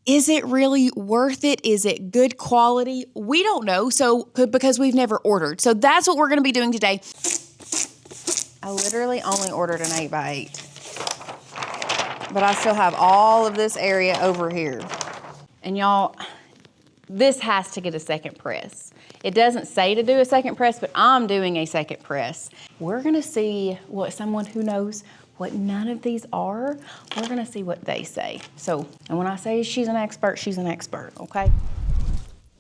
Is it really worth it? Is it good quality? We don't know, because we've never ordered. So that's what we're gonna be doing today. I literally only ordered an 8x8, but I still have all of this area over here. And y'all, this has to get a second press. It doesn't say to do a second press, but I'm doing a second press. We're gonna see what someone who knows what none of these are, we're gonna see what they say. So, and when I say she's an expert, okay?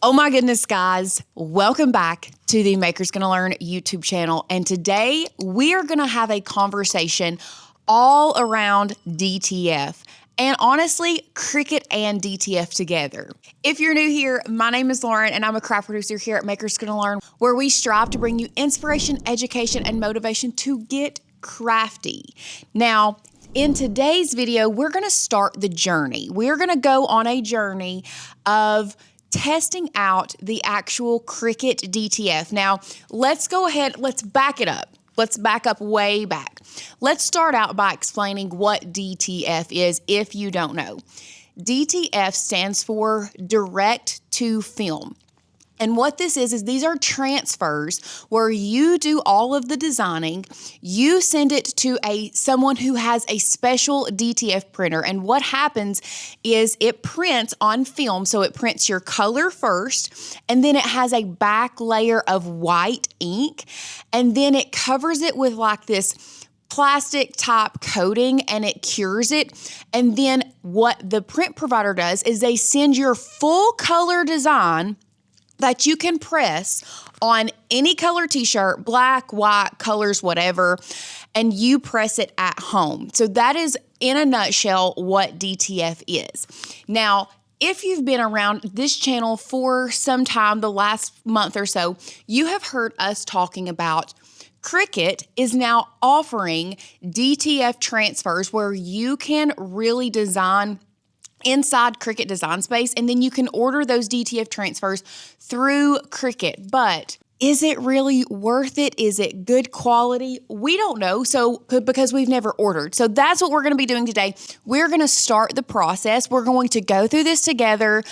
Oh my goodness, guys. Welcome back to the Maker's Gonna Learn YouTube channel. And today we are gonna have a conversation all around DTF. And honestly, Cricut and DTF together. If you're new here, my name is Lauren and I'm a craft producer here at Maker's Gonna Learn, where we strive to bring you inspiration, education, and motivation to get crafty. Now, in today's video, we're gonna start the journey. We're gonna go on a journey of testing out the actual Cricut DTF. Now, let's go ahead, let's back it up. Let's back up way back. Let's start out by explaining what DTF is if you don't know. DTF stands for direct to film. And what this is these are transfers where you do all of the designing, you send it to someone who has a special DTF printer. And what happens is it prints on film. So it prints your color first, and then it has a back layer of white ink, and then it covers it with like this plastic type coating and it cures it. And then what the print provider does is they send your full color design that you can press on any color t-shirt, black, white, colors, whatever, and you press it at home. So that is, in a nutshell, what DTF is. Now, if you've been around this channel for some time, the last month or so, you have heard us talking about Cricut is now offering DTF transfers where you can really design inside Cricut Design Space, and then you can order those DTF transfers through Cricut. But is it really worth it? Is it good quality? We don't know, because we've never ordered. So that's what we're gonna be doing today. We're gonna start the process. We're going to go through this together.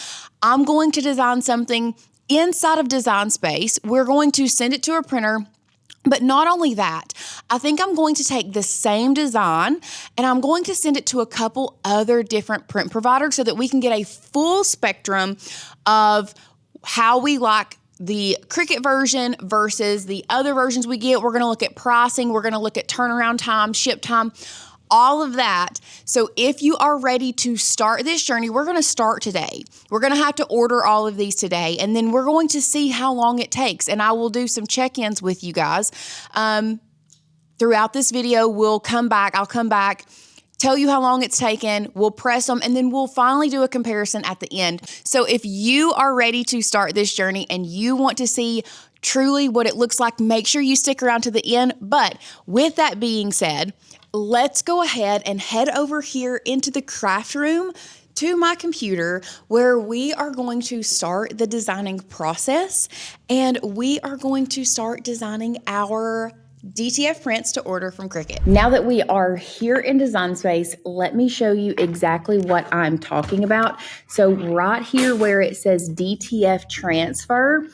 I'm going to design something inside of Design Space. We're going to send it to a printer. But not only that, I think I'm going to take the same design and I'm going to send it to a couple other different print providers so that we can get a full spectrum of how we like the Cricut version versus the other versions we get. We're gonna look at pricing, we're gonna look at turnaround time, ship time, all of that. So if you are ready to start this journey, we're gonna start today. We're gonna have to order all of these today, and then we're going to see how long it takes. And I will do some check-ins with you guys. Throughout this video, I'll come back, tell you how long it's taken, we'll press them, and then we'll finally do a comparison at the end. So if you are ready to start this journey and you want to see truly what it looks like, make sure you stick around to the end. But with that being said, let's go ahead and head over here into the craft room to my computer where we are going to start the designing process, and we are going to start designing our DTF prints to order from Cricut. Now that we are here in Design Space, let me show you exactly what I'm talking about. So right here where it says DTF transfer,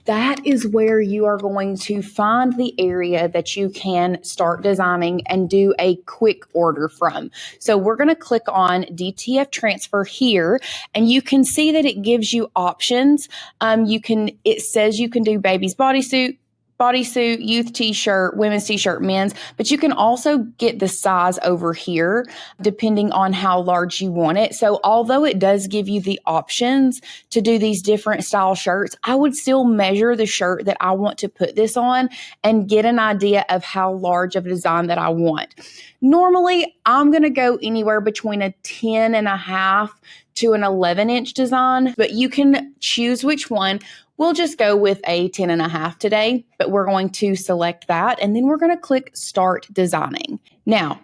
that is where you are going to find the area that you can start designing and do a quick order from. So we're going to click on DTF transfer here, and you can see that it gives you options. It says you can do baby's bodysuit, youth t-shirt, women's t-shirt, men's, but you can also get the size over here depending on how large you want it. So although it does give you the options to do these different style shirts, I would still measure the shirt that I want to put this on and get an idea of how large of a design that I want. Normally, I'm going to go anywhere between a 10.5 to an 11-inch design, but you can choose which one. We'll just go with a 10.5 today, but we're going to select that, and then we're going to click Start Designing. Now,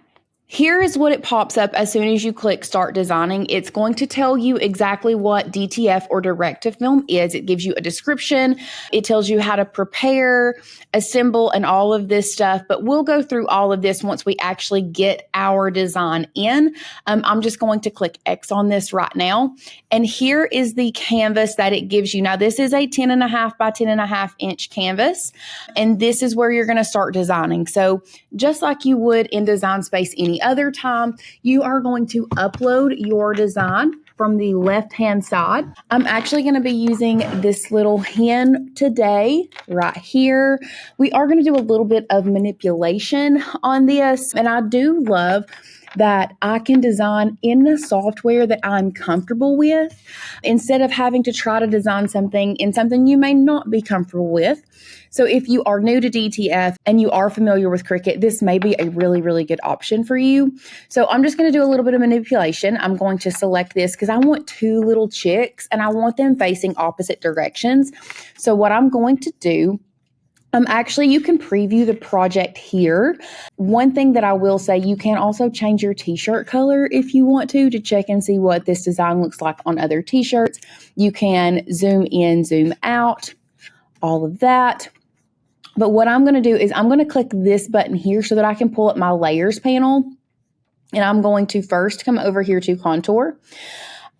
Here is what it pops up as soon as you click Start Designing. It's going to tell you exactly what DTF or direct to film is. It gives you a description. It tells you how to prepare, assemble, and all of this stuff. But we'll go through all of this once we actually get our design in. I'm just going to click X on this right now. And here is the canvas that it gives you. Now, this is a 10.5 by 10.5 inch canvas. And this is where you're going to start designing. So just like you would in Design Space any other time, you are going to upload your design from the left-hand side. I'm actually going to be using this little hen today right here. We are going to do a little bit of manipulation on this, and I do love that I can design in the software that I'm comfortable with instead of having to try to design something in something you may not be comfortable with. So if you are new to DTF and you are familiar with Cricut, this may be a really, really good option for you. So I'm just going to do a little bit of manipulation. I'm going to select this because I want two little chicks and I want them facing opposite directions. So what I'm going to do, actually, you can preview the project here. One thing that I will say, you can also change your t-shirt color if you want to check and see what this design looks like on other t-shirts. You can zoom in, zoom out, all of that. But what I'm going to do is I'm going to click this button here so that I can pull up my layers panel. And I'm going to first come over here to contour.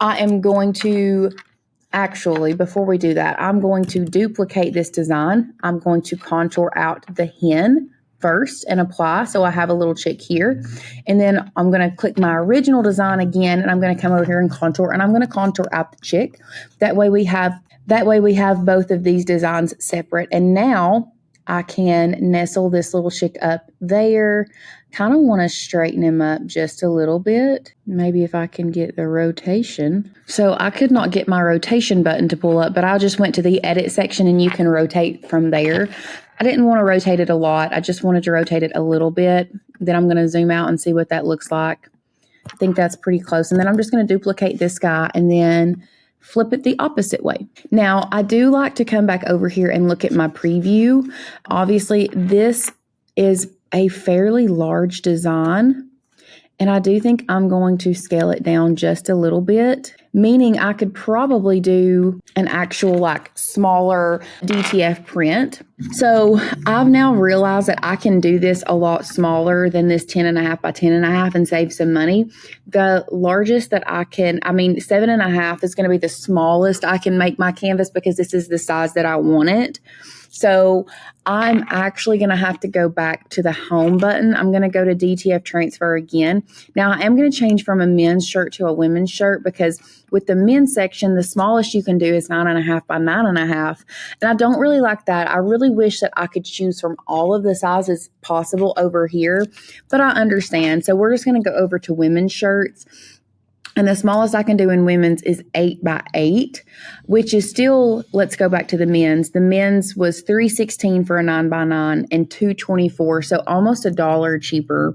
I am going to Actually, before we do that, I'm going to duplicate this design. I'm going to contour out the hen first and apply. So I have a little chick here. And then I'm going to click my original design again, and I'm going to come over here and contour, and I'm going to contour out the chick. That way we have both of these designs separate. And now I can nestle this little chick up there. Kind of want to straighten him up just a little bit. Maybe if I can get the rotation. So I could not get my rotation button to pull up, but I just went to the edit section and you can rotate from there. I didn't want to rotate it a lot. I just wanted to rotate it a little bit. Then I'm going to zoom out and see what that looks like. I think that's pretty close. And then I'm just going to duplicate this guy and then flip it the opposite way. Now, I do like to come back over here and look at my preview. Obviously, this is a fairly large design, and I do think I'm going to scale it down just a little bit, meaning I could probably do an actual smaller DTF print. So I've now realized that I can do this a lot smaller than this 10.5 by 10.5 and save some money. The largest that 7.5 is going to be the smallest I can make my canvas because this is the size that I want it. So I'm actually going to have to go back to the home button. I'm going to go to DTF transfer again. Now I am going to change from a men's shirt to a women's shirt because with the men's section, the smallest you can do is 9.5 by 9.5. And I don't really like that. I really wish that I could choose from all of the sizes possible over here, but I understand. So we're just going to go over to women's shirts. And the smallest I can do in women's is 8 by 8, which is still, let's go back to the men's. The men's was $3.16 for a 9 by 9 and $2.24, so almost $1 cheaper.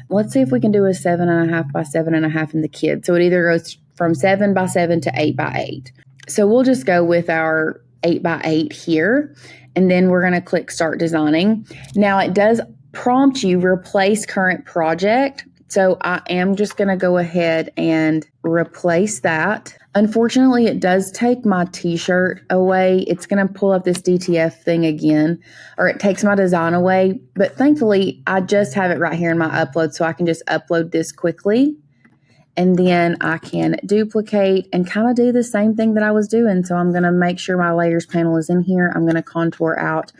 Let's see if we can do a 7.5 by 7.5 in the kids. So it either goes from 7 by 7 to 8 by 8. So we'll just go with our 8 by 8 here, and then we're going to click Start Designing. Now it does prompt you replace current project. So I am just going to go ahead and replace that. Unfortunately, it does take my t-shirt away. It's going to pull up this DTF thing again, or it takes my design away. But thankfully, I just have it right here in my upload, so I can just upload this quickly. And then I can duplicate and kind of do the same thing that I was doing. So I'm going to make sure my layers panel is in here. I'm going to contour out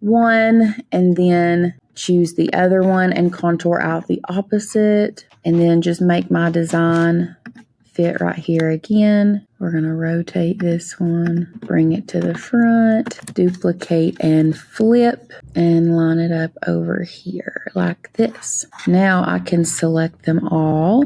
one and then choose the other one and contour out the opposite, and then just make my design fit right here again. We're going to rotate this one, bring it to the front, duplicate and flip, and line it up over here like this. Now I can select them all,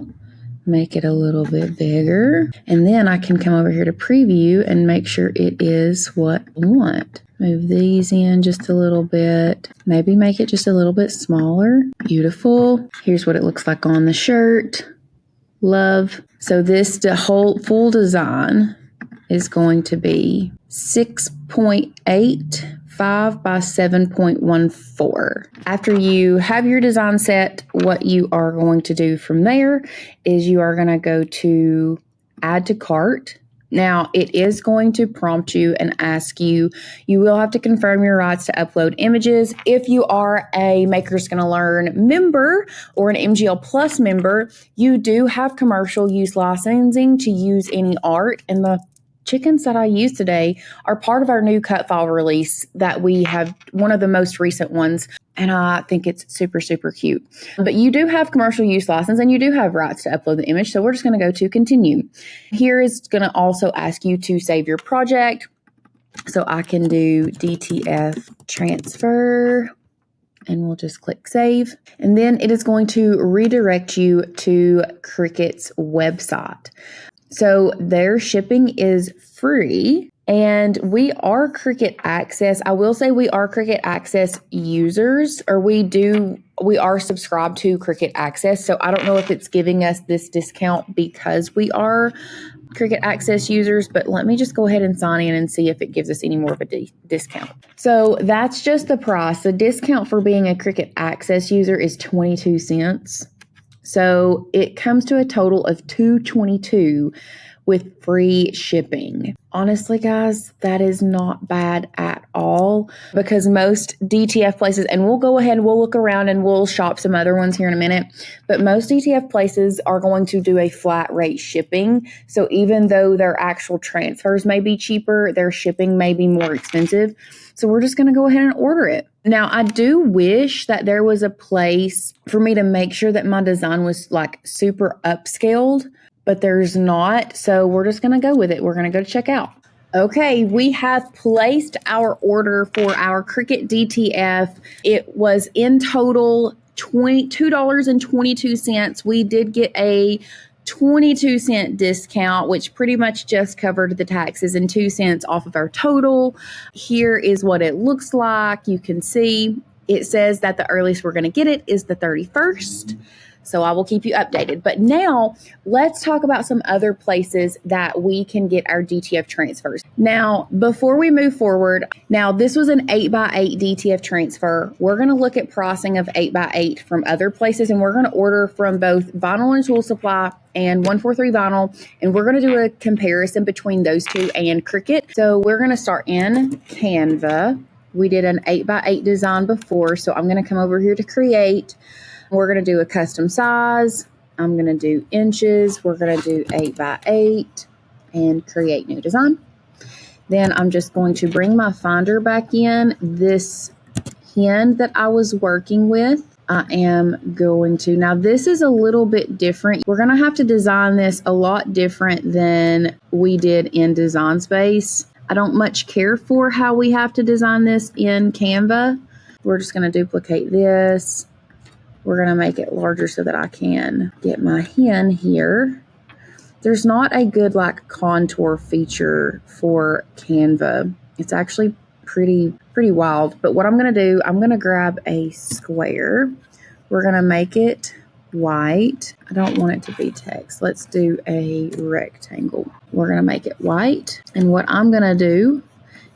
make it a little bit bigger, and then I can come over here to preview and make sure it is what I want. Move these in just a little bit. Maybe make it just a little bit smaller. Beautiful. Here's what it looks like on the shirt. Love. So the whole full design is going to be 6.8 5 by 7.14. After you have your design set, what you are going to do from there is you are going to go to add to cart. Now, it is going to prompt you and ask you, you will have to confirm your rights to upload images. If you are a Makers Gonna Learn member or an MGL Plus member, you do have commercial use licensing to use any art. And the chickens that I use today are part of our new cut file release that we have, one of the most recent ones. And I think it's super, super cute. But you do have commercial use license and you do have rights to upload the image. So we're just going to go to continue. Here is going to also ask you to save your project. So I can do DTF transfer and we'll just click save. And then it is going to redirect you to Cricut's website. So their shipping is free. And we are Cricut Access. I will say we are Cricut Access users, or we are subscribed to Cricut Access. So I don't know if it's giving us this discount because we are Cricut Access users, but let me just go ahead and sign in and see if it gives us any more of a discount. So that's just the price. The discount for being a Cricut Access user is 22 cents. So it comes to a total of $2.22 with free shipping. Honestly, guys, that is not bad at all because most DTF places, and we'll go ahead and we'll look around and we'll shop some other ones here in a minute, but most DTF places are going to do a flat rate shipping. So even though their actual transfers may be cheaper, their shipping may be more expensive. So we're just going to go ahead and order it. Now, I do wish that there was a place for me to make sure that my design was like super upscaled, but there's not. So we're just going to go with it. We're going to go to checkout. Okay, we have placed our order for our Cricut DTF. It was in total $22.22. We did get a 22-cent discount, which pretty much just covered the taxes and 2 cents off of our total. Here is what it looks like. You can see it says that the earliest we're going to get it is the 31st. So I will keep you updated. But now let's talk about some other places that we can get our DTF transfers. Now, before we move forward, now this was an 8x8 DTF transfer. We're going to look at pricing of 8x8 from other places, and we're going to order from both Vinyl and Tool Supply and 143 Vinyl, and we're going to do a comparison between those two and Cricut. So we're going to start in Canva. We did an 8x8 design before, so I'm going to come over here to create. We're going to do a custom size. I'm going to do inches. We're going to do 8x8 and create new design. Then I'm just going to bring my Finder back in. This hen that I was working with, I am going to, now this is a little bit different. We're going to have to design this a lot different than we did in Design Space. I don't much care for how we have to design this in Canva. We're just going to duplicate this. We're going to make it larger so that I can get my hen here. There's not a good like contour feature for Canva. It's actually pretty wild. But what I'm going to do, I'm going to grab a square. We're going to make it white. I don't want it to be text. Let's do a rectangle. We're going to make it white. And what I'm going to do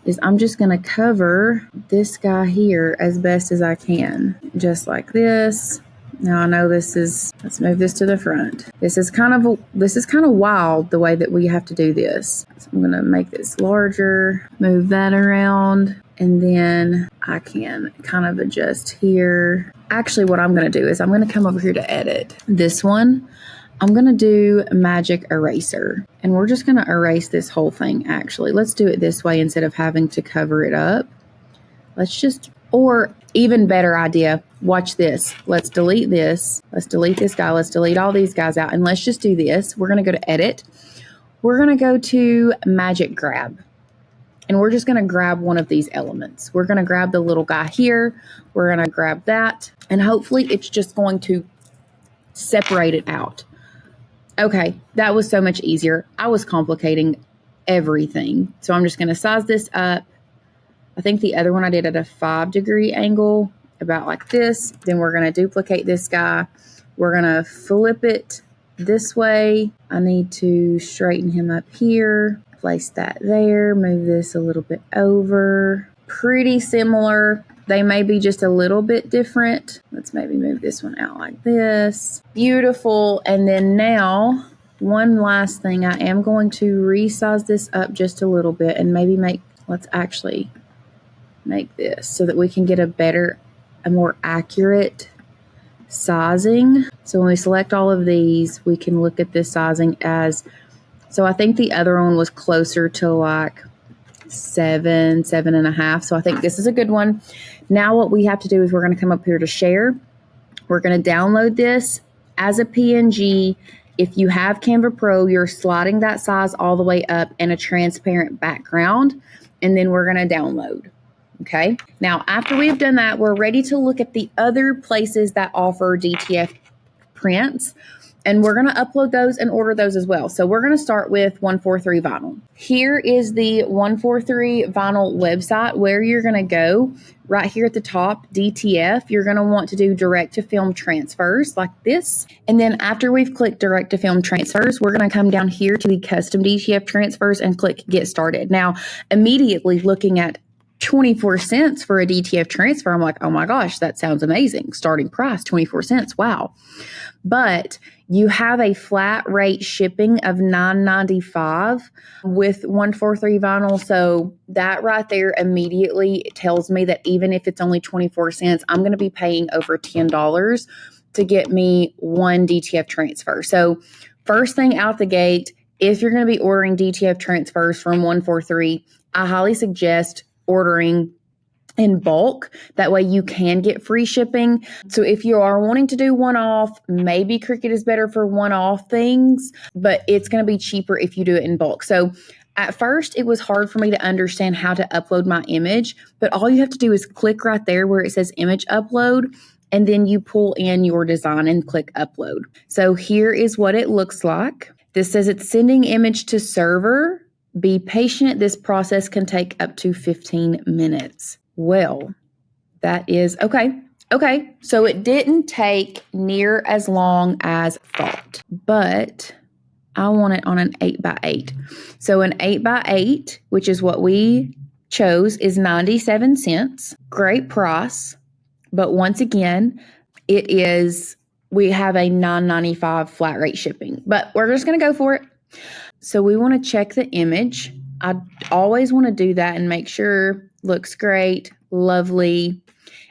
is I'm just going to cover this guy here as best as I can, just like this. Now I know this is, let's move this to the front. This is kind of wild the way that we have to do this. So I'm going to make this larger, move that around, and then I can kind of adjust here. Actually, what I'm going to do is I'm going to come over here to edit. This one, I'm going to do Magic Eraser, and we're just going to erase this whole thing. Actually, let's do it this way instead of having to cover it up. Let's just, or even better idea, watch this. Let's delete this. Let's delete this guy. Let's delete all these guys out, and let's just do this. We're going to go to edit. We're going to go to Magic Grab, and we're just going to grab one of these elements. We're going to grab the little guy here. We're going to grab that, and hopefully it's just going to separate it out. Okay, that was so much easier. I was complicating everything. So I'm just going to size this up. I think the other one I did at a 5-degree angle, about like this. Then we're going to duplicate this guy. We're going to flip it this way. I need to straighten him up here. Place that there. Move this a little bit over. pretty similar. They may be just a little bit different. Let's maybe move this one out like this. Beautiful. And then now, one last thing, I am going to resize this up just a little bit and maybe let's actually make this so that we can get a more accurate sizing. So when we select all of these, we can look at this sizing so I think the other one was closer to like 7.5. So I think this is a good one. Now what we have to do is we're going to come up here to share. We're going to download this as a PNG. If you have Canva Pro, you're sliding that size all the way up in a transparent background, and then we're going to download. Okay. Now, after we've done that, we're ready to look at the other places that offer DTF prints, and we're going to upload those and order those as well. So we're going to start with 143 Vinyl. Here is the 143 Vinyl website where you're going to go. Right here at the top, DTF, you're going to want to do direct to film transfers like this. And then after we've clicked direct to film transfers, we're going to come down here to the custom DTF transfers and click get started. Now, immediately looking at 24 cents for a DTF transfer, I'm like, oh my gosh, that sounds amazing. Starting price, 24 cents. Wow. But you have a flat rate shipping of $9.95 with 143 Vinyl. So that right there immediately tells me that even if it's only 24 cents, I'm going to be paying over $10 to get me one DTF transfer. So first thing out the gate, if you're going to be ordering DTF transfers from 143, I highly suggest ordering in bulk. That way you can get free shipping. So if you are wanting to do one-off, maybe Cricut is better for one-off things, but it's going to be cheaper if you do it in bulk. So at first, it was hard for me to understand how to upload my image, but all you have to do is click right there where it says image upload, and then you pull in your design and click upload. So here is what it looks like. This says it's sending image to server. Be patient. This process can take up to 15 minutes. Well, that is okay. Okay, so it didn't take near as long as thought, but I want it on an 8x8. So an 8x8, which is what we chose, is 97 cents. Great price. But once again, we have a $9.95 flat rate shipping, but we're just going to go for it. So we want to check the image. I always want to do that and make sure looks great, lovely.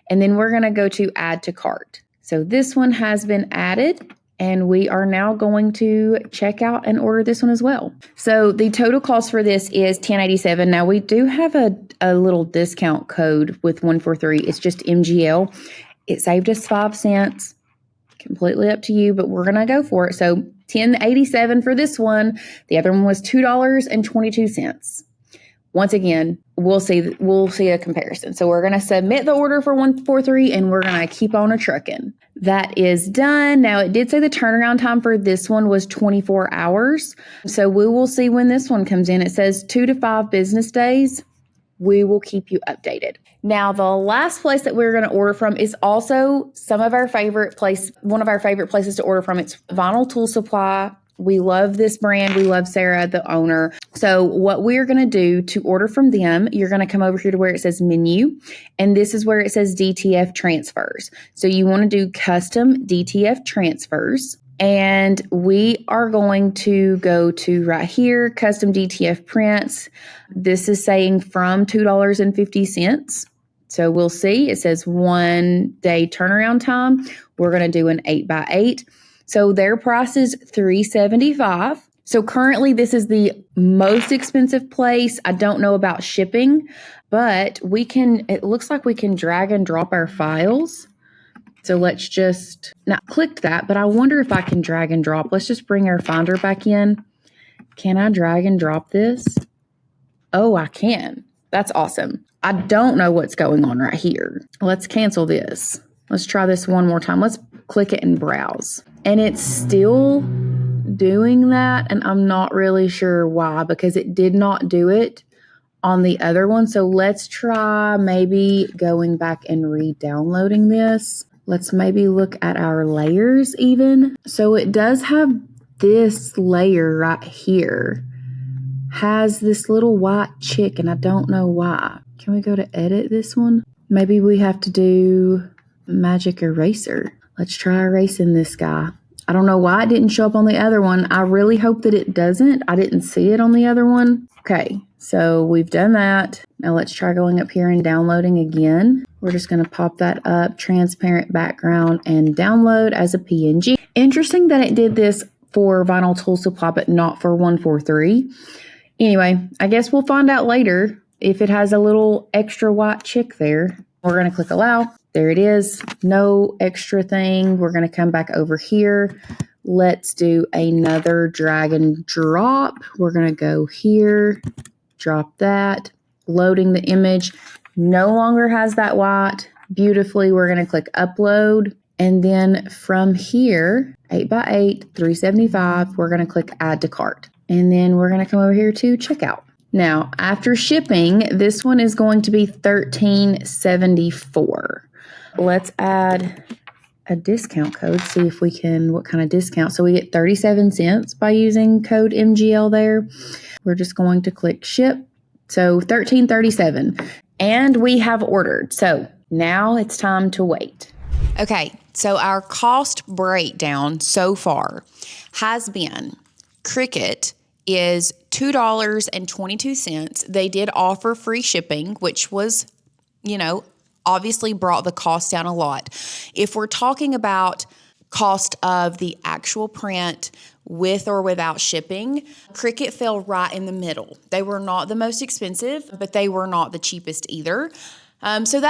And then we're going to go to add to cart. So this one has been added, and we are now going to check out and order this one as well. So the total cost for this is $10.87. Now we do have a little discount code with 143. It's just MGL. It saved us 5 cents. Completely up to you, but we're going to go for it. So $10.87 for this one. The other one was $2.22. Once again, we'll see a comparison. So we're going to submit the order for 143, and we're going to keep on a trucking. That is done. Now, it did say the turnaround time for this one was 24 hours. So we will see when this one comes in. It says 2 to 5 business days. We will keep you updated. Now, the last place that we're going to order from is also one of our favorite places to order from. It's Vinyl Tool Supply. We love this brand. We love Sarah, the owner. So what we're going to do to order from them, you're going to come over here to where it says menu, and this is where it says DTF transfers. So you want to do custom DTF transfers. And we are going to go to right here, custom DTF prints. This is saying from $2.50. So we'll see. It says 1 day turnaround time. We're going to do an 8x8. So their price is $3.75. So currently this is the most expensive place. I don't know about shipping, but it looks like we can drag and drop our files. So let's just not click that, but I wonder if I can drag and drop. Let's just bring our Finder back in. Can I drag and drop this? Oh, I can. That's awesome. I don't know what's going on right here. Let's cancel this. Let's try this one more time. Let's click it and browse. And it's still doing that, and I'm not really sure why, because it did not do it on the other one. So let's try maybe going back and re-downloading this. Let's maybe look at our layers even. So it does have this layer right here. has this little white chick, and I don't know why. Can we go to edit this one? Maybe we have to do magic eraser. Let's try erasing this guy. I don't know why it didn't show up on the other one. I really hope that it doesn't. I didn't see it on the other one. Okay, so we've done that. Now let's try going up here and downloading again. We're just going to pop that up, transparent background, and download as a PNG. Interesting that it did this for Vinyl Tool Supply, but not for 143. Anyway, I guess we'll find out later if it has a little extra white chick there. We're going to click allow. There it is. No extra thing. We're going to come back over here. Let's do another drag and drop. We're going to go here, drop that, loading the image. No longer has that white. Beautifully, we're going to click upload. And then from here, 8x8, 375, we're going to click add to cart. And then we're going to come over here to checkout. Now, after shipping, this one is going to be $13.74. Let's add a discount code, see if we can, what kind of discount. So we get 37 cents by using code MGL there. We're just going to click ship. So $13.37. And we have ordered. So now it's time to wait. Okay, so our cost breakdown so far has been Cricut is $2.22. They did offer free shipping, which was, obviously brought the cost down a lot. If we're talking about cost of the actual print with or without shipping, Cricut fell right in the middle. They were not the most expensive, but they were not the cheapest either. So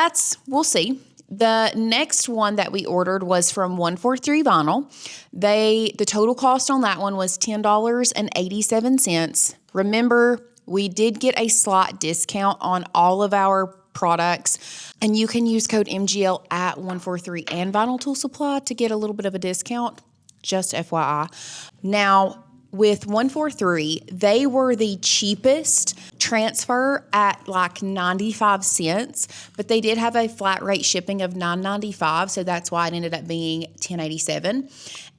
we'll see. The next one that we ordered was from 143 Vinyl. The total cost on that one was $10.87. Remember, we did get a slight discount on all of our products, and you can use code MGL at 143 and Vinyl Tool Supply to get a little bit of a discount, just FYI. Now, with 143, they were the cheapest transfer at like 95 cents, but they did have a flat rate shipping of $9.95, so that's why it ended up being $10.87.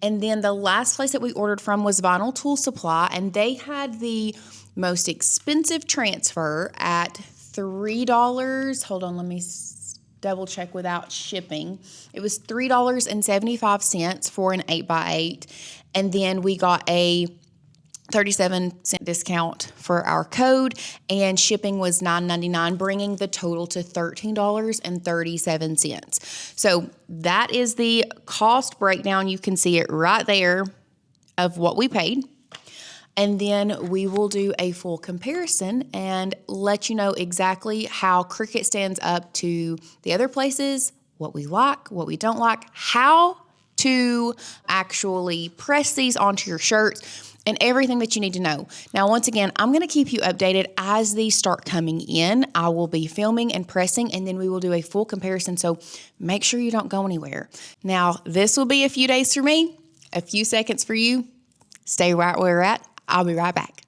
And then the last place that we ordered from was Vinyl Tool Supply, and they had the most expensive transfer at $3. Hold on, let me double check without shipping. It was $3.75 for an 8x8, and then we got a 37-cent discount for our code, and shipping was $9.99, bringing the total to $13.37. So that is the cost breakdown. You can see it right there of what we paid. And then we will do a full comparison and let you know exactly how Cricut stands up to the other places, what we like, what we don't like, how to actually press these onto your shirts, and everything that you need to know. Now, once again, I'm going to keep you updated as these start coming in. I will be filming and pressing, and then we will do a full comparison, so make sure you don't go anywhere. Now, this will be a few days for me, a few seconds for you. Stay right where you're at. I'll be right back.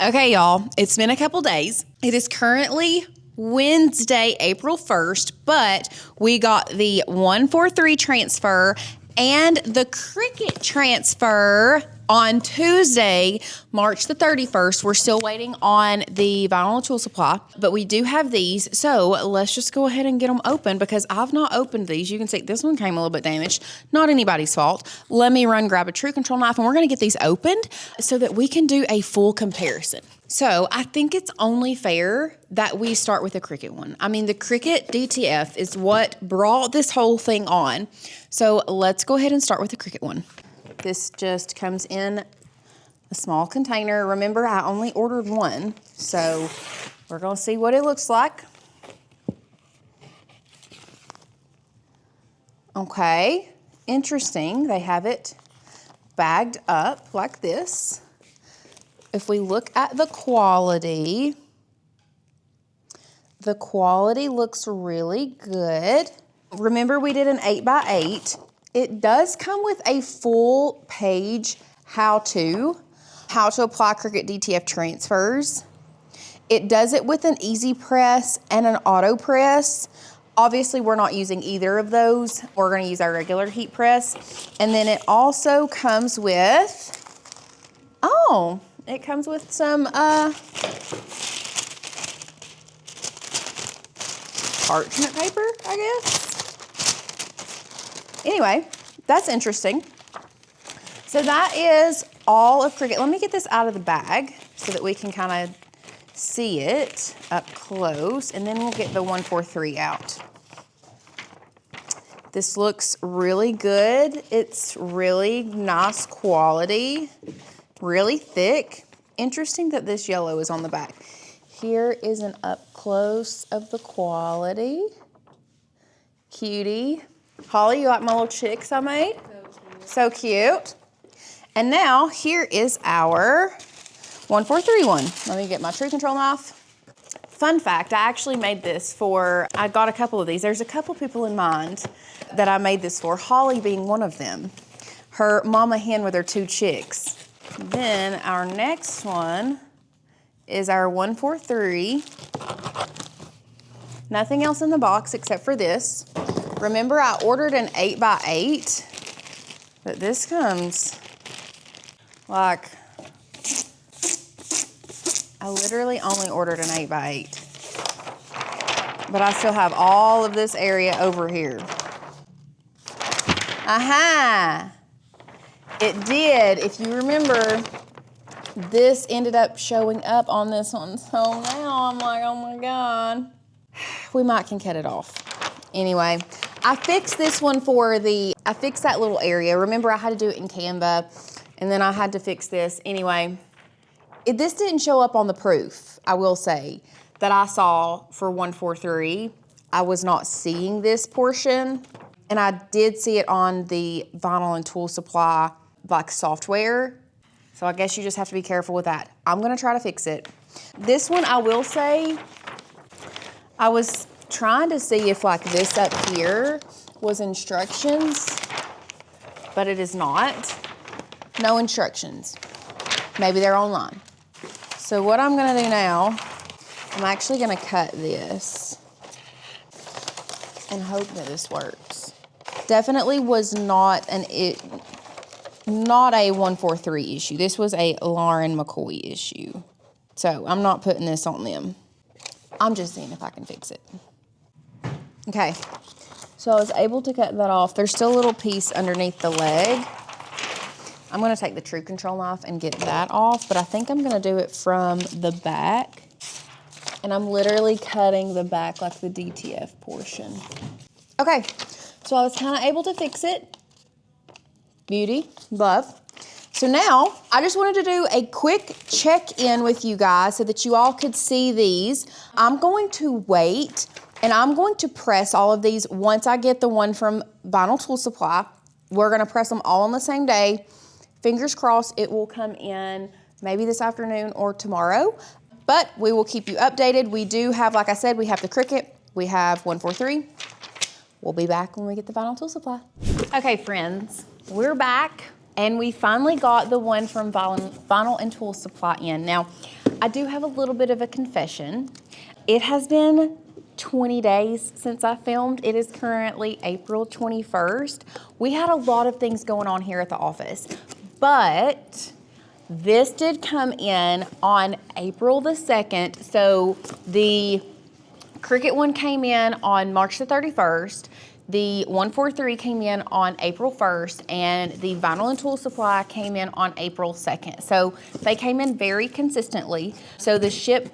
Okay, y'all, it's been a couple days. It is currently Wednesday, April 1st, but we got the 143 transfer and the Cricut transfer on Tuesday, March the 31st. We're still waiting on the Vinyl Tool Supply, but we do have these. So let's just go ahead and get them open because I've not opened these. You can see this one came a little bit damaged. Not anybody's fault. Let me grab a True Control knife, and we're going to get these opened so that we can do a full comparison. So I think it's only fair that we start with the Cricut one. I mean, the Cricut DTF is what brought this whole thing on. So let's go ahead and start with the Cricut one. This just comes in a small container. Remember, I only ordered one, so we're going to see what it looks like. Okay, interesting. They have it bagged up like this. If we look at the quality looks really good. Remember, we did an 8x8. It does come with a full page how to apply Cricut DTF transfers. It does it with an easy press and an auto press. Obviously, we're not using either of those. We're going to use our regular heat press. And then it also comes with, oh, it comes with some parchment paper, I guess. Anyway, that's interesting. So that is all of Cricut. Let me get this out of the bag so that we can kind of see it up close, and then we'll get the 143 out. This looks really good. It's really nice quality, really thick. Interesting that this yellow is on the back. Here is an up close of the quality. Cutie. Holly, you like my little chicks I made? So cute. And now here is our 143 one. Let me get my True Control knife. Fun fact, I actually made this for, I got a couple of these. There's a couple people in mind that I made this for, Holly being one of them. Her mama hen with her 2 chicks. Then our next one is our 143. Nothing else in the box except for this. Remember, I ordered an 8x8, but this comes like, I literally only ordered an 8x8. But I still have all of this area over here. Aha! It did. If you remember, this ended up showing up on this one. So now I'm like, oh my God. We might can cut it off. Anyway, I fixed this one for I fixed that little area. Remember, I had to do it in Canva, and then I had to fix this. Anyway, this didn't show up on the proof, I will say, that I saw for 143. I was not seeing this portion, and I did see it on the Vinyl and Tool Supply like software. So I guess you just have to be careful with that. I'm gonna try to fix it. This one, I will say, I was trying to see if like this up here was instructions, but it is not. No instructions. Maybe they're online. So what I'm gonna do now, I'm actually gonna cut this and hope that this works. Definitely was not a 143 issue. This was a Lauren McCoy issue. So I'm not putting this on them. I'm just seeing if I can fix it. Okay, so I was able to cut that off. There's still a little piece underneath the leg. I'm gonna take the True Control knife and get that off, but I think I'm gonna do it from the back. And I'm literally cutting the back, like the DTF portion. Okay, so I was kind of able to fix it. Beauty, love. So now, I just wanted to do a quick check-in with you guys so that you all could see these. I'm going to wait, and I'm going to press all of these once I get the one from Vinyl Tool Supply. We're gonna press them all on the same day. Fingers crossed it will come in maybe this afternoon or tomorrow, but we will keep you updated. We do have, like I said, we have the Cricut, we have 143. We'll be back when we get the Vinyl Tool Supply. Okay, friends, we're back, and we finally got the one from Vinyl and Tool Supply in. Now, I do have a little bit of a confession. It has been 20 days since I filmed. It is currently April 21st. We had a lot of things going on here at the office, but this did come in on April the 2nd. So the Cricut one came in on March the 31st. The 143 came in on April 1st, and the Vinyl and Tool Supply came in on April 2nd. So they came in very consistently. So the ship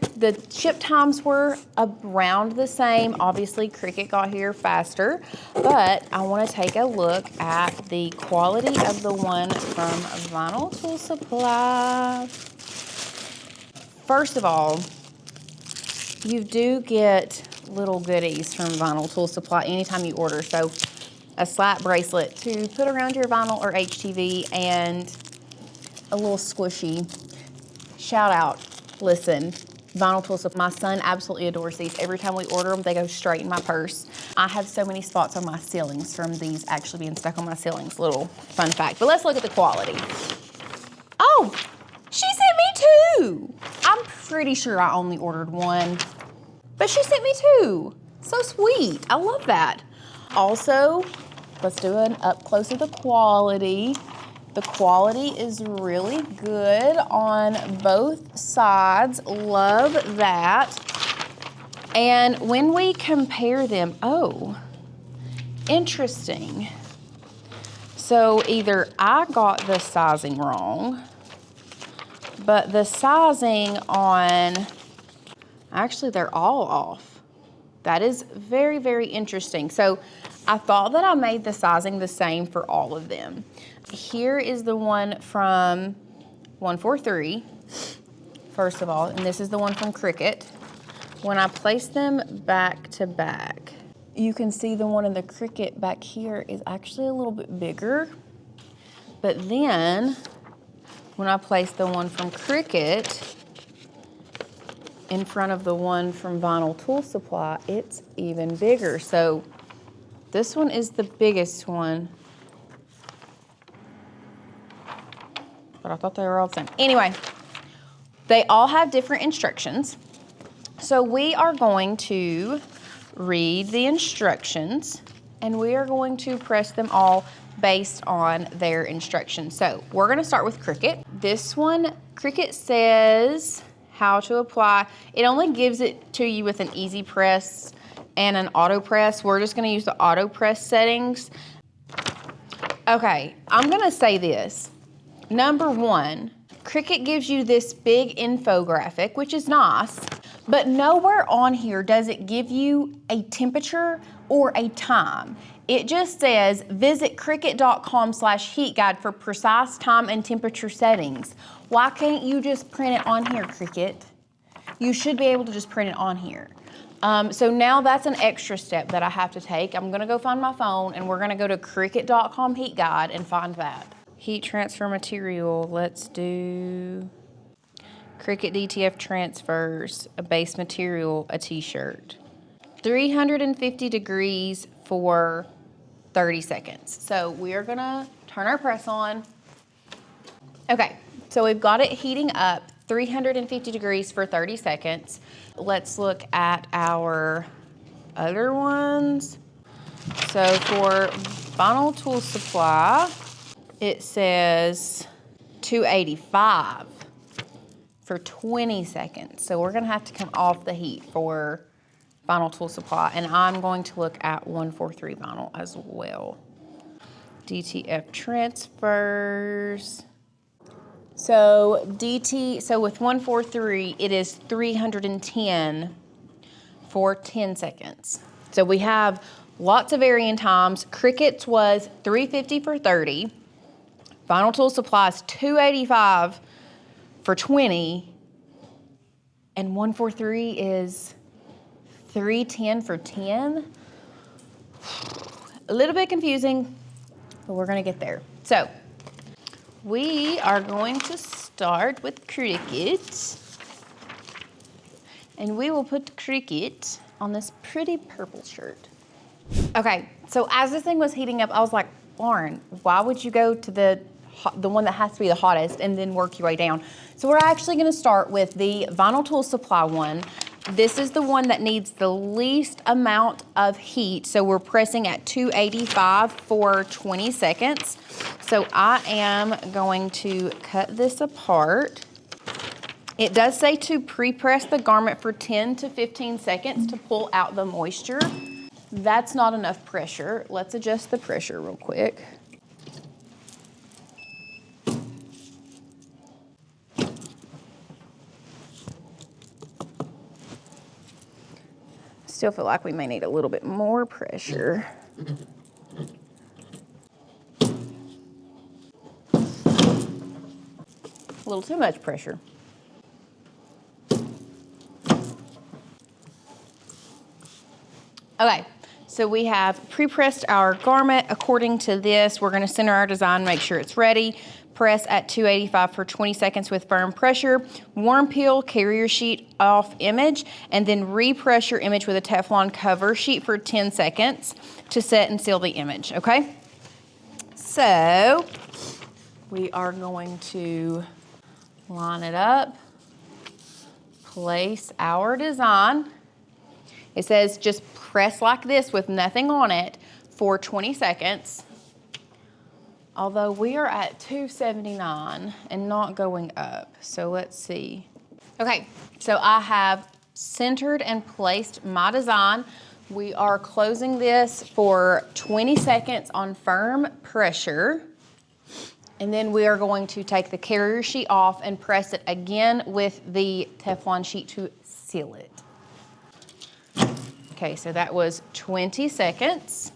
times were around the same. Obviously, Cricut got here faster, but I want to take a look at the quality of the one from Vinyl Tool Supply. First of all, you do get little goodies from Vinyl Tool Supply anytime you order. So a slat bracelet to put around your vinyl or HTV, and a little squishy. Shout out, listen, Vinyl Tool Supply. My son absolutely adores these. Every time we order them, they go straight in my purse. I have so many spots on my ceilings from these actually being stuck on my ceilings. Little fun fact. But let's look at the quality. Oh, she sent me 2. I'm pretty sure I only ordered 1. But she sent me 2. So sweet. I love that. Also, let's do an up close of the quality. The quality is really good on both sides. Love that. And when we compare them, oh, interesting. So either I got the sizing wrong, but the sizing on, actually they're all off. That is very, very interesting. So I thought that I made the sizing the same for all of them. Here is the one from 143, first of all, and this is the one from Cricut. When I place them back to back, you can see the one in the Cricut back here is actually a little bit bigger. But then, when I place the one from Cricut in front of the one from Vinyl Tool Supply, it's even bigger. So this one is the biggest one. But I thought they were all the same. Anyway, they all have different instructions. So we are going to read the instructions and we are going to press them all based on their instructions. So we're gonna start with Cricut. This one, Cricut says how to apply. It only gives it to you with an easy press and an auto press. We're just gonna use the auto press settings. Okay, I'm gonna say this. Number one, Cricut gives you this big infographic, which is nice, but nowhere on here does it give you a temperature or a time. It just says, visit cricut.com/heat guide for precise time and temperature settings. Why can't you just print it on here, Cricut? You should be able to just print it on here. So now that's an extra step that I have to take. I'm gonna go find my phone and we're gonna go to cricut.com heat guide and find that. Heat transfer material, let's do Cricut DTF transfers, a base material, a t-shirt. 350 degrees for 30 seconds. So we are gonna turn our press on. Okay, so we've got it heating up 350 degrees for 30 seconds. Let's look at our other ones. So for Vinyl Tool Supply, it says 285 for 20 seconds. So we're gonna have to come off the heat for Vinyl Tool Supply, and I'm going to look at 143 vinyl as well. DTF transfers. So with 143, it is 310 for 10 seconds. So we have lots of varying times. Cricut's was 350 for 30. Vinyl Tool Supply's 285 for 20. And 143 is 310 for 10. A little bit confusing, but we're gonna get there. So we are going to start with Cricut. And we will put Cricut on this pretty purple shirt. Okay, so as this thing was heating up, I was like, Lauren, why would you go to the one that has to be the hottest and then work your way down? So we're actually gonna start with the Vinyl Tool Supply one. This is the one that needs the least amount of heat. So we're pressing at 285 for 20 seconds. So I am going to cut this apart. It does say to pre-press the garment for 10 to 15 seconds to pull out the moisture. That's not enough pressure. Let's adjust the pressure real quick. Still feel like we may need a little bit more pressure. A little too much pressure. Okay, so we have pre-pressed our garment. According to this, we're gonna center our design, make sure it's ready. Press at 285 for 20 seconds with firm pressure. Warm peel carrier sheet off image, and then repress your image with a Teflon cover sheet for 10 seconds to set and seal the image, okay? So, we are going to line it up, place our design. It says just press like this with nothing on it for 20 seconds. Although we are at 279 and not going up. So let's see. Okay, so I have centered and placed my design. We are closing this for 20 seconds on firm pressure. And then we are going to take the carrier sheet off and press it again with the Teflon sheet to seal it. Okay, so that was 20 seconds.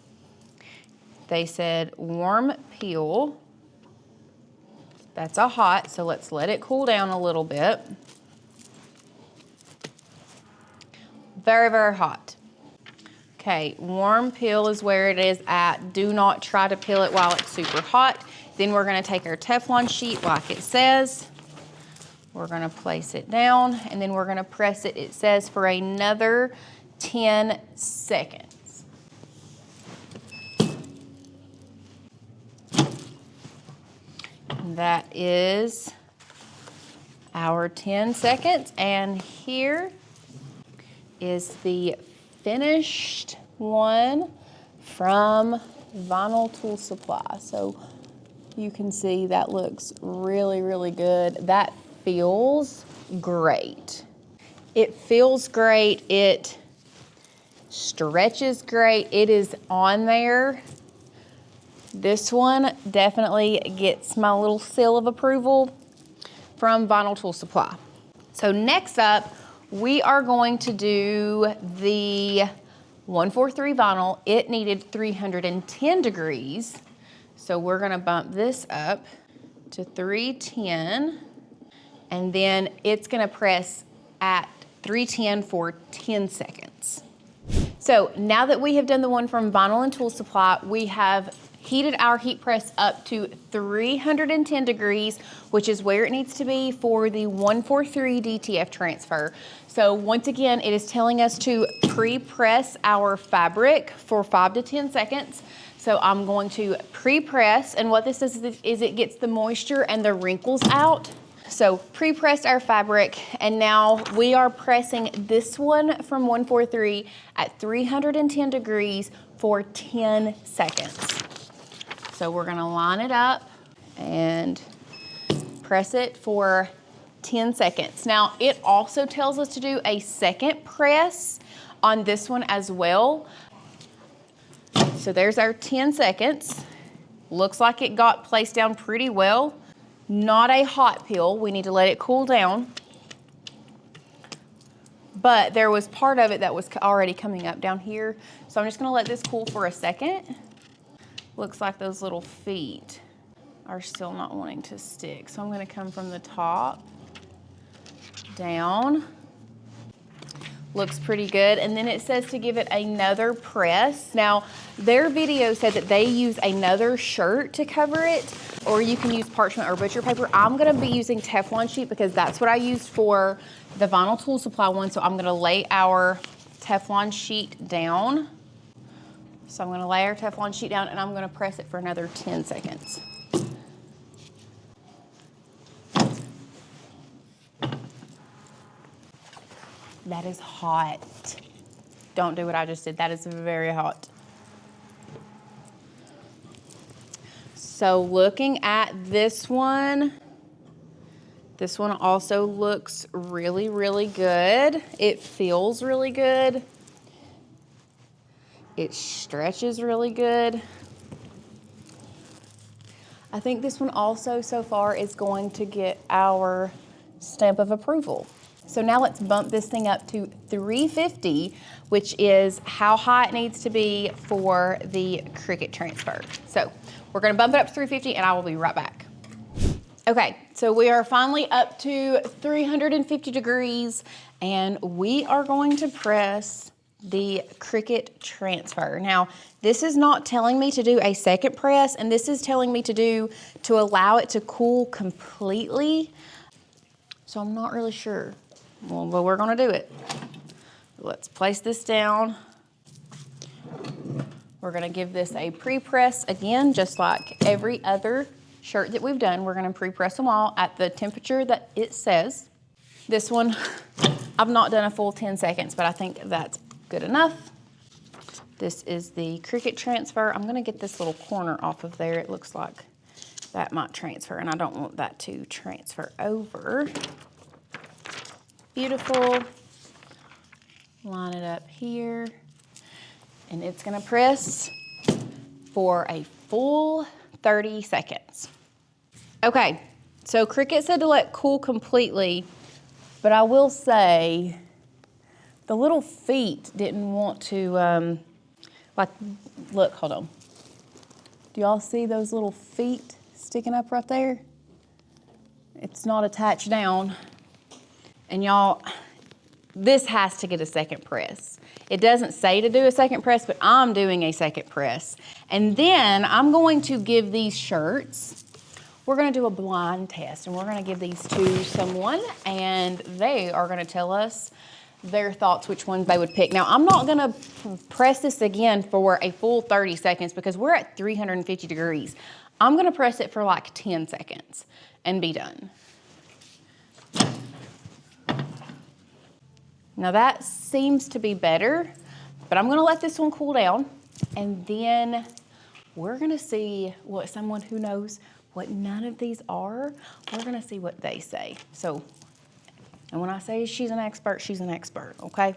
They said warm peel. That's a hot, so let's let it cool down a little bit. Very, very hot. Okay, warm peel is where it is at. Do not try to peel it while it's super hot. Then we're gonna take our Teflon sheet like it says. We're gonna place it down and then we're gonna press it, it says, for another 10 seconds. And that is our 10 seconds. And here is the finished one from Vinyl Tool Supply. So you can see that looks really, really good. That feels great. It feels great. It stretches great. It is on there. This one definitely gets my little seal of approval from Vinyl Tool Supply. So next up, we are going to do the 143 vinyl. It needed 310 degrees. So we're gonna bump this up to 310, and then it's gonna press at 310 for 10 seconds. So now that we have done the one from Vinyl and Tool Supply, we have heated our heat press up to 310 degrees, which is where it needs to be for the 143 DTF transfer. So once again, it is telling us to pre-press our fabric for 5 to 10 seconds. So I'm going to pre-press, and what this does is it gets the moisture and the wrinkles out. So pre-pressed our fabric, and now we are pressing this one from 143 at 310 degrees for 10 seconds. So we're gonna line it up and press it for 10 seconds. Now, it also tells us to do a second press on this one as well. So there's our 10 seconds. Looks like it got placed down pretty well. Not a hot peel, we need to let it cool down. But there was part of it that was already coming up down here. So I'm just gonna let this cool for a second. Looks like those little feet are still not wanting to stick. So I'm gonna come from the top down. Looks pretty good. And then it says to give it another press. Now, their video said that they use another shirt to cover it, or you can use parchment or butcher paper. I'm gonna be using Teflon sheet because that's what I used for the Vinyl Tool Supply one. So I'm gonna lay our Teflon sheet down. So I'm gonna lay our Teflon sheet down and I'm gonna press it for another 10 seconds. That is hot. Don't do what I just did. That is very hot. So looking at this one also looks really, really good. It feels really good. It stretches really good. I think this one also so far is going to get our stamp of approval. So now let's bump this thing up to 350, which is how high it needs to be for the Cricut transfer. So we're gonna bump it up to 350 and I will be right back. Okay, so we are finally up to 350 degrees and we are going to press the Cricut transfer. Now, this is not telling me to do a second press, and this is telling me to allow it to cool completely. So I'm not really sure. Well, but we're gonna do it. Let's place this down. We're gonna give this a pre-press again, just like every other shirt that we've done. We're gonna pre-press them all at the temperature that it says. This one, I've not done a full 10 seconds, but I think that's good enough. This is the Cricut transfer. I'm gonna get this little corner off of there. It looks like That might transfer, and I don't want that to transfer over. Beautiful. Line it up here. And it's gonna press for a full 30 seconds. Okay, so Cricut said to let cool completely, but I will say the little feet didn't want to, look, hold on. Do y'all see those little feet sticking up right there? It's not attached down. And y'all, this has to get a second press. It doesn't say to do a second press, but I'm doing a second press. And then I'm going to give these shirts, we're gonna do a blind test, and we're gonna give these to someone, and they are gonna tell us their thoughts, which ones they would pick. Now, I'm not gonna press this again for a full 30 seconds because we're at 350 degrees. I'm gonna press it for like 10 seconds and be done. Now that seems to be better, but I'm gonna let this one cool down, and then we're gonna see what someone who knows what none of these are, we're gonna see what they say. So, and when I say she's an expert, okay?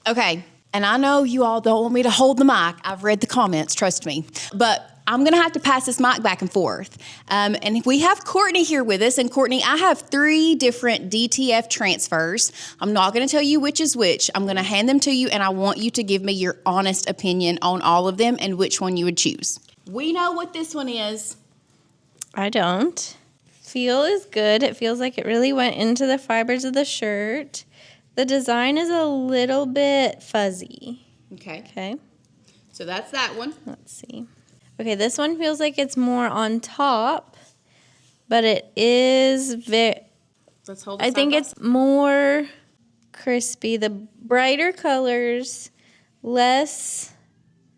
Okay, and I know you all don't want me to hold the mic. I've read the comments, trust me. But I'm gonna have to pass this mic back and forth. And we have Courtney here with us. And Courtney, I have 3 different DTF transfers. I'm not gonna tell you which is which. I'm gonna hand them to you, and I want you to give me your honest opinion on all of them and which one you would choose. We know what this one is. I don't. Feel is good. It feels like it really went into the fibers of the shirt. The design is a little bit fuzzy. Okay. Okay. So that's that one. Let's see. Okay, this one feels like it's more on top, but it is very... Let's hold I think it's more crispy. The brighter colors, less...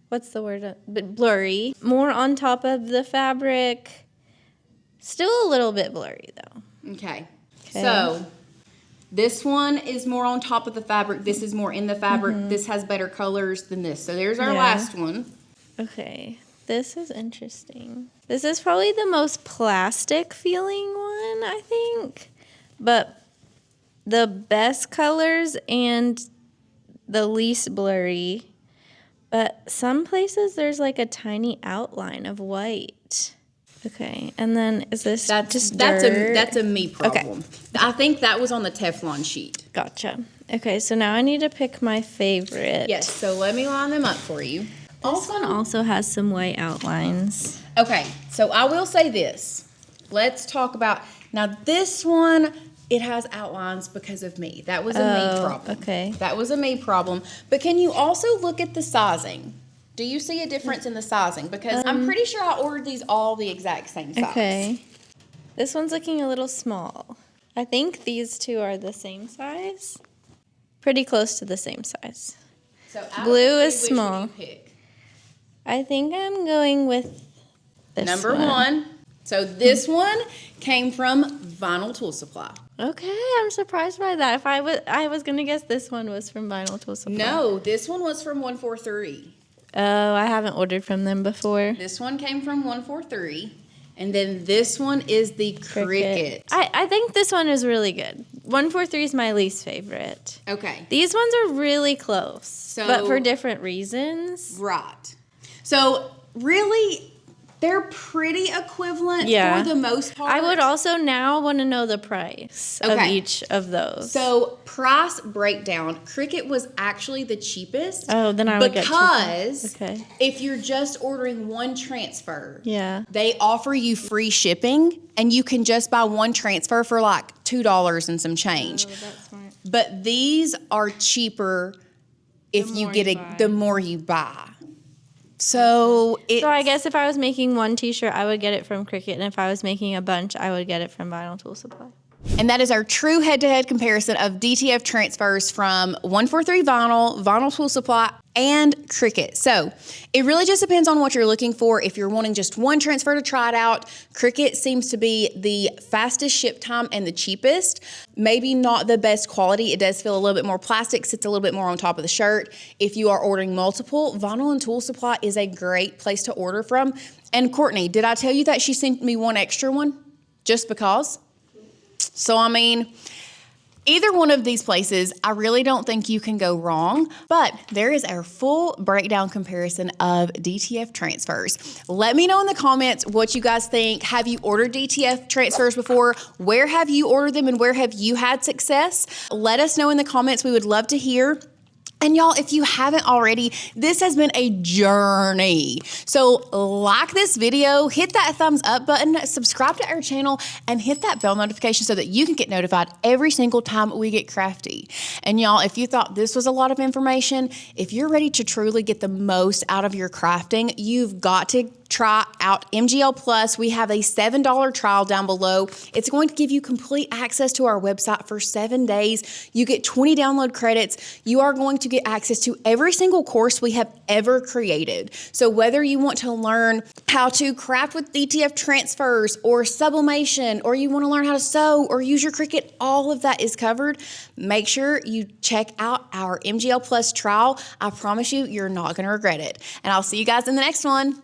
What's the word? But blurry. More on top of the fabric. Still a little bit blurry, though. Okay. So this one is more on top of the fabric. This is more in the fabric. This has better colors than this. So there's our last one. Okay. This is interesting. This is probably the most plastic feeling one, I think. But the best colors and the least blurry. But some places there's like a tiny outline of white. Okay, and then is this just dirt? That's a me problem. Okay. I think that was on the Teflon sheet. Gotcha. Okay, so now I need to pick my favorite. Yes, so let me line them up for you. This one also has some white outlines. Okay, so I will say this. Let's talk about, now this one, it has outlines because of me. That was a me problem. Okay. That was a me problem. But can you also look at the sizing? Do you see a difference in the sizing? Because I'm pretty sure I ordered these all the exact same size. Okay. This one's looking a little small. I think these two are the same size. Pretty close to the same size. So blue is small. Which would you pick? I think I'm going with this Number one. So this one came from Vinyl Tool Supply. Okay, I'm surprised by that. If I was gonna guess this one was from Vinyl Tool Supply. No, this one was from 143. Oh, I haven't ordered from them before. This one came from 143. And then this one is the Cricut. I think this one is really good. 143 is my least favorite. Okay. These ones are really close, but for different reasons. Right. So really, they're pretty equivalent for the most part. I would also now want to know the price of each of those. So price breakdown, Cricut was actually the cheapest. Oh, then I would get because if you're just ordering one transfer, they offer you free shipping, and you can just buy one transfer for like $2 and some change. Oh, that's smart. But these are cheaper if you get the more you buy. So I guess if I was making one t-shirt, I would get it from Cricut, and if I was making a bunch, I would get it from Vinyl Tool Supply. And that is our true head-to-head comparison of DTF transfers from 143 Vinyl, Vinyl Tool Supply, and Cricut. So it really just depends on what you're looking for. If you're wanting just one transfer to try it out, Cricut seems to be the fastest ship time and the cheapest. Maybe not the best quality. It does feel a little bit more plastic, sits a little bit more on top of the shirt. If you are ordering multiple, Vinyl and Tool Supply is a great place to order from. And Courtney, did I tell you that she sent me one extra one? Just because? So, I mean, either one of these places, I really don't think you can go wrong, but there is our full breakdown comparison of DTF transfers. Let me know in the comments what you guys think. Have you ordered DTF transfers before? Where have you ordered them and where have you had success? Let us know in the comments. We would love to hear. And y'all, if you haven't already, this has been a journey. So like this video, hit that thumbs up button, subscribe to our channel, and hit that bell notification so that you can get notified every single time we get crafty. And y'all, if you thought this was a lot of information, if you're ready to truly get the most out of your crafting, you've got to try out MGL Plus. We have a $7 trial down below. It's going to give you complete access to our website for 7 days. You get 20 download credits. You are going to get access to every single course we have ever created. So whether you want to learn how to craft with DTF transfers or sublimation, or you want to learn how to sew or use your Cricut, all of that is covered. Make sure you check out our MGL Plus trial. I promise you, you're not going to regret it. And I'll see you guys in the next one.